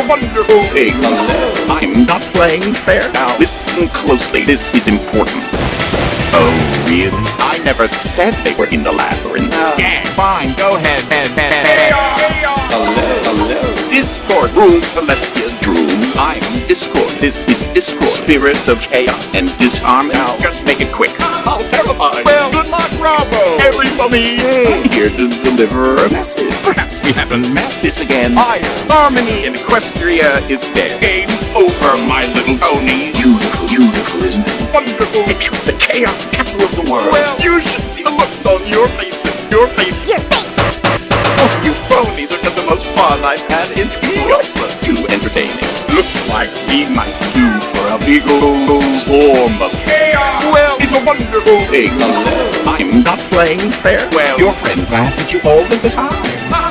Wonderful thing. I'm not playing fair now. Listen closely. This is important. Oh, really? I never said they were in the labyrinth. Yeah, fine. Go ahead. Hello. Discord rules celestial rules. I'm Discord. This is Discord. Spirit of chaos and disharmony. Now, just make it quick. I'll terrify. Well, good luck, bravo. Everybody, I'm here to deliver a message. Perhaps we haven't met this again. Harmony in Equestria is dead. Game's over, my little pony. Beautiful, isn't it? Wonderful. Picture the chaos capital of the world. Well, you should see the looks on your faces. Your face. Oh, you ponies are just the most fun I've had in years. Too entertaining. Looks like we might do for a big old storm of chaos. Well, it's a wonderful thing. I'm not playing fair. Well, your friends laugh at you all the time.